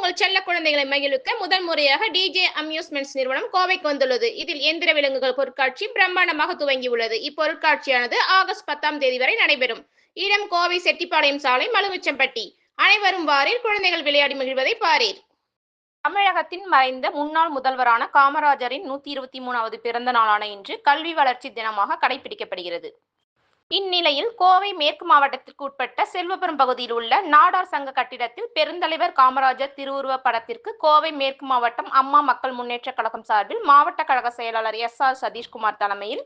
உங்கள் செல்ல குழந்தைகளை மகிழ்விக்க முதல் முறையாக டிஜே அம்யூஸ்மெண்ட்ஸ் நிறுவனம் கோவைக்கு வந்துள்ளது. இதில் எந்திர விலங்குகள் பொருட்காட்சி பிரம்மாண்டமாக துவங்கியுள்ளது. இப்பொருட்காட்சியானது ஆகஸ்ட் 10ஆம் தேதி வரை நடைபெறும். இடம் கோவை செட்டிப்பாளையம் சாலை, மலுமிச்சம்பட்டி. அனைவரும் வாரீர், குழந்தைகள் விளையாடி மகிழ்வதை பாரீர். தமிழகத்தின் மறைந்த முன்னாள் முதல்வரான காமராஜரின் 123வது பிறந்த நாளான இன்று கல்வி வளர்ச்சி தினமாக கடைபிடிக்கப்படுகிறது. இந்நிலையில் கோவை மேற்கு மாவட்டத்திற்கு உட்பட்ட செல்வபுரம் பகுதியில் உள்ள நாடார் சங்க கட்டிடத்தில் பெருந்தலைவர் காமராஜர் திருவுருவ படத்திற்கு கோவை மேற்கு மாவட்டம் அம்மா மக்கள் முன்னேற்ற கழகம் சார்பில் மாவட்ட கழக செயலாளர் SR சதீஷ்குமார் தலைமையில்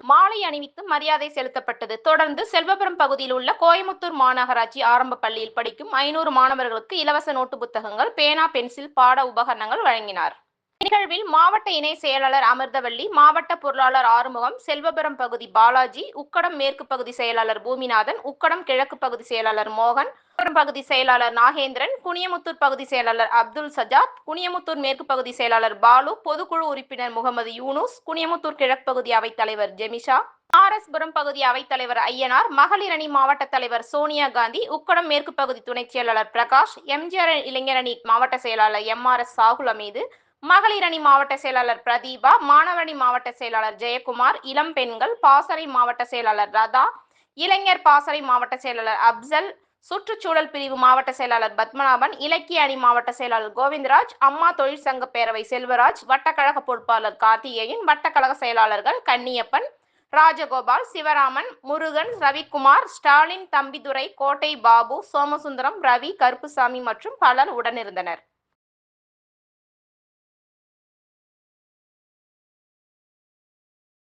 மாலை அணிவித்து மரியாதை செலுத்தப்பட்டது. தொடர்ந்து செல்வபுரம் பகுதியில் உள்ள கோயமுத்தூர் மாநகராட்சி ஆரம்ப பள்ளியில் படிக்கும் 500 மாணவர்களுக்கு இலவச நோட்டு புத்தகங்கள், பேனா, பென்சில், பாட உபகரணங்கள் வழங்கினார். நிகழ்வில் மாவட்ட இணை செயலாளர் அமிர்தவள்ளி, மாவட்ட பொருளாளர் ஆறுமுகம், செல்வபுரம் பகுதி பாலாஜி, உக்கடம் மேற்கு பகுதி செயலாளர் பூமிநாதன், உக்கடம் கிழக்கு பகுதி செயலாளர் மோகன், பகுதி செயலாளர் நாகேந்திரன், குனியமுத்தூர் பகுதி செயலாளர் அப்துல் சஜாத், குனியமுத்தூர் மேற்கு பகுதி செயலாளர் பாலு, பொதுக்குழு உறுப்பினர் முகமது யூனுஸ், குனியமுத்தூர் கிழக்கு பகுதி அவைத்தலைவர் ஜெமிஷா, ஆர்எஸ்புரம் பகுதி அவைத்தலைவர் ஐயனார், மகளிர் அணி மாவட்ட தலைவர் சோனியா காந்தி, உக்கடம் மேற்கு பகுதி துணை செயலாளர் பிரகாஷ், எம்ஜிஆர் இளைஞரணி மாவட்ட செயலாளர் MRS சாகுல் அமீது, மகளிர் அணி மாவட்ட செயலாளர் பிரதீபா, மாணவரணி மாவட்ட செயலாளர் ஜெயக்குமார், இளம் பெண்கள் பாசறை மாவட்ட செயலாளர் ரதா, இளைஞர் பாசறை மாவட்ட செயலாளர் அப்சல், சுற்றுச்சூழல் பிரிவு மாவட்ட செயலாளர் பத்மநாபன், இலக்கிய அணி மாவட்ட செயலாளர் கோவிந்தராஜ், அம்மா தொழிற்சங்க பேரவை செல்வராஜ், வட்டக்கழக பொறுப்பாளர் கார்த்திகேயன், வட்டக்கழக செயலாளர்கள் கன்னியப்பன், ராஜகோபால், சிவராமன், முருகன், ரவிக்குமார், ஸ்டாலின், தம்பிதுரை, கோட்டை பாபு, சோமசுந்தரம், ரவி, கருப்புசாமி மற்றும் பலர் உடனிருந்தனர்.